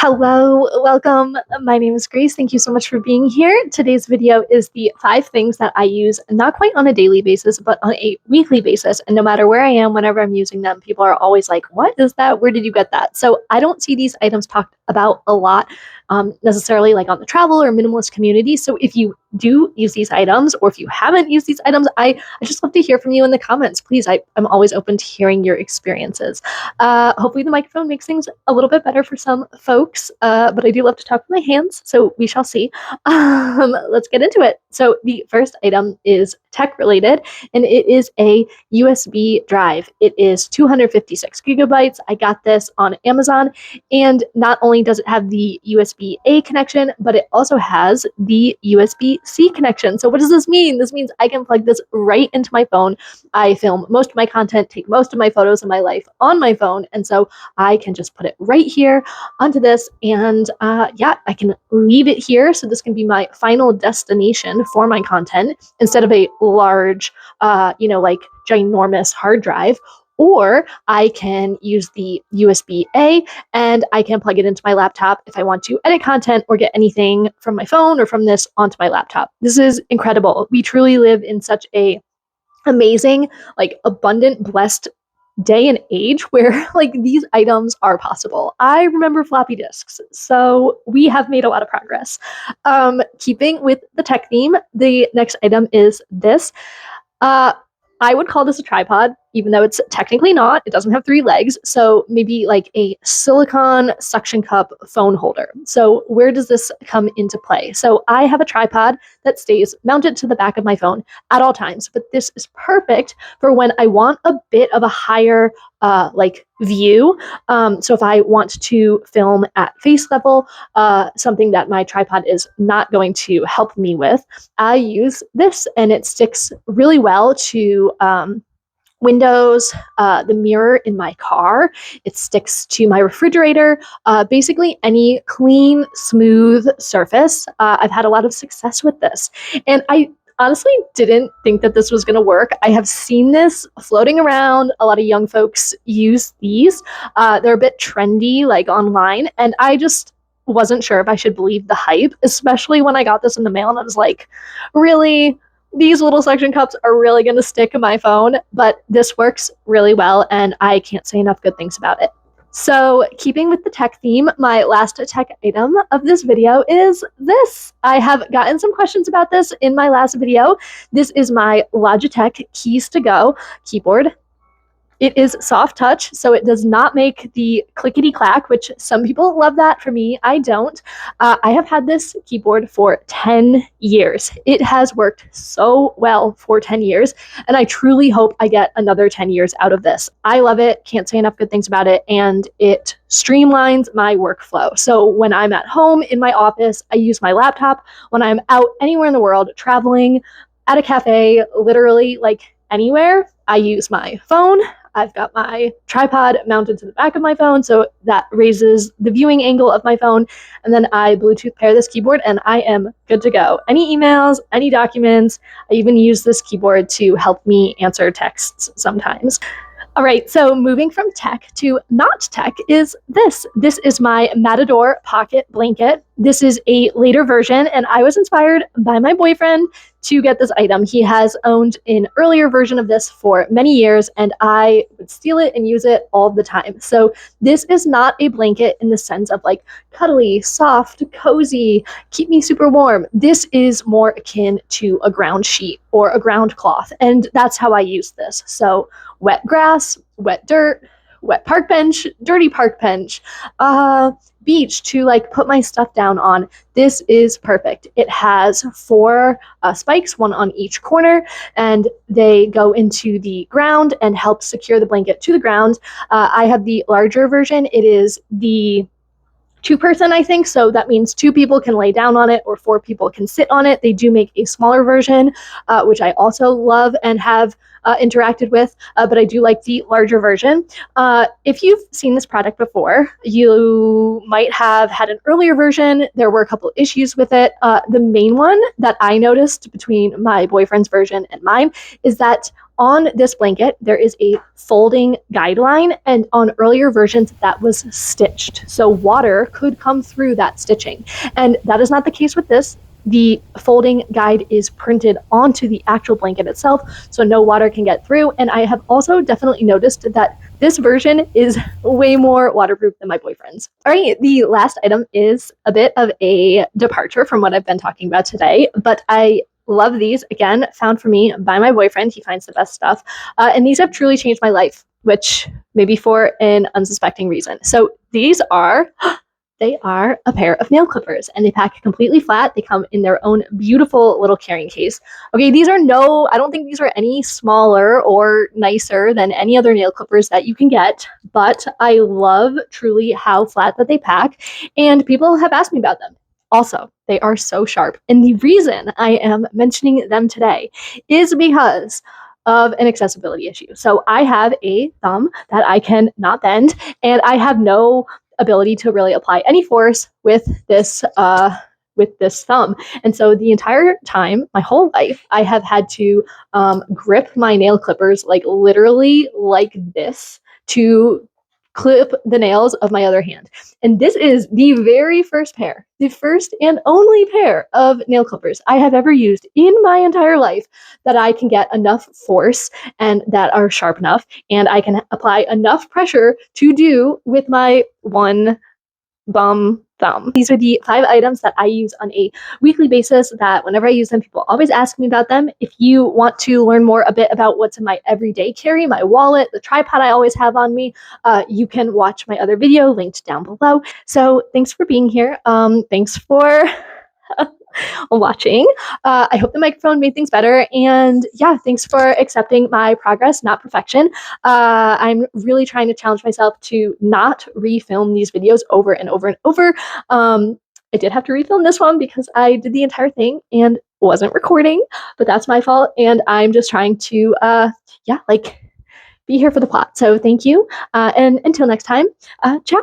Hello, welcome. My name is Grace. Thank you so much for being here. Today's video is the 5 things that I use not quite on a daily basis, but on a weekly basis. And no matter where I am, whenever I'm using them, people are always like, what is that? Where did you get that? So I don't see these items talked about a lot necessarily like on the travel or minimalist community. So if you do use these items, or if you haven't used these items, I just love to hear from you in the comments. Please, I'm always open to hearing your experiences. Hopefully the microphone makes things a little bit better for some folks, but I do love to talk with my hands, so we shall see. Let's get into it. So the first item is tech related, and it is a USB drive. It is 256 gigabytes. I got this on Amazon, and not only does it have the USB-A connection, but it also has the USB-C connection. So what does this mean? This means I can plug this right into my phone. I film most of my content, take most of my photos of my life on my phone, and so I can just put it right here onto this, and I can leave it here. So this can be my final destination for my content instead of a large, like ginormous hard drive. Or I can use the USB-A and I can plug it into my laptop if I want to edit content or get anything from my phone or from this onto my laptop. This is incredible. We truly live in such a amazing, like abundant, blessed day and age where like these items are possible. I remember floppy disks, so we have made a lot of progress. Keeping with the tech theme, the next item is this. I would call this a tripod, even though it's technically not. It doesn't have 3 legs, so maybe like a silicone suction cup phone holder. So where does this come into play? So I have a tripod that stays mounted to the back of my phone at all times, but this is perfect for when I want a bit of a higher view. So if I want to film at face level, something that my tripod is not going to help me with, I use this, and it sticks really well to windows, the mirror in my car. It sticks to my refrigerator, basically any clean, smooth surface. I've had a lot of success with this, and I honestly didn't think that this was going to work. I have seen this floating around. A lot of young folks use these. They're a bit trendy, like online, and I just wasn't sure if I should believe the hype, especially when I got this in the mail and I was like, really? These little suction cups are really going to stick in my phone? But this works really well, and I can't say enough good things about it. So keeping with the tech theme, my last tech item of this video is this. I have gotten some questions about this in my last video. This is my Logitech Keys to Go keyboard. It is soft touch, so it does not make the clickety clack, which some people love that. For me, I don't. I have had this keyboard for 10 years. It has worked so well for 10 years, and I truly hope I get another 10 years out of this. I love it, can't say enough good things about it, and it streamlines my workflow. So when I'm at home in my office, I use my laptop. When I'm out anywhere in the world, traveling, at a cafe, literally like anywhere, I use my phone. I've got my tripod mounted to the back of my phone, so that raises the viewing angle of my phone, and then I Bluetooth pair this keyboard, and I am good to go. Any emails, any documents, I even use this keyboard to help me answer texts sometimes. All right, so moving from tech to not tech is this. This is my Matador pocket blanket. This is a later version, and I was inspired by my boyfriend to get this item. He has owned an earlier version of this for many years, and I would steal it and use it all the time. So this is not a blanket in the sense of like cuddly, soft, cozy, keep me super warm. This is more akin to a ground sheet or a ground cloth, and that's how I use this. So wet grass, wet dirt, wet park bench, dirty park bench, beach to like put my stuff down on. This is perfect. It has 4 spikes, 1 on each corner, and they go into the ground and help secure the blanket to the ground. I have the larger version. It is the 2-person, I think, so that means 2 people can lay down on it or 4 people can sit on it. They do make a smaller version, which I also love and have interacted with, but I do like the larger version. If you've seen this product before, you might have had an earlier version. There were a couple issues with it. The main one that I noticed between my boyfriend's version and mine is that on this blanket, there is a folding guideline, and on earlier versions, that was stitched. So water could come through that stitching. And that is not the case with this. The folding guide is printed onto the actual blanket itself, so no water can get through. And I have also definitely noticed that this version is way more waterproof than my boyfriend's. All right, the last item is a bit of a departure from what I've been talking about today, but I love these. Again, found for me by my boyfriend. He finds the best stuff. And these have truly changed my life, which maybe for an unsuspecting reason. So these are... they are a pair of nail clippers, and they pack completely flat. They come in their own beautiful little carrying case. Okay, these are I don't think these are any smaller or nicer than any other nail clippers that you can get, but I love truly how flat that they pack, and people have asked me about them. Also, they are so sharp, and the reason I am mentioning them today is because of an accessibility issue. So I have a thumb that I can not bend, and I have no ability to really apply any force with this thumb. And so the entire time, my whole life, I have had to grip my nail clippers like literally like this to clip the nails of my other hand. And this is the very first pair, the first and only pair of nail clippers I have ever used in my entire life that I can get enough force and that are sharp enough, and I can apply enough pressure to do with my one bum thumb. These are the 5 items that I use on a weekly basis that whenever I use them, people always ask me about them. If you want to learn more a bit about what's in my everyday carry, my wallet, the tripod I always have on me, you can watch my other video linked down below. So thanks for being here. Thanks for watching. I hope the microphone made things better. And yeah, thanks for accepting my progress, not perfection. I'm really trying to challenge myself to not refilm these videos over and over and over. I did have to refilm this one because I did the entire thing and wasn't recording, but that's my fault. And I'm just trying to, be here for the plot. So thank you. And until next time, ciao.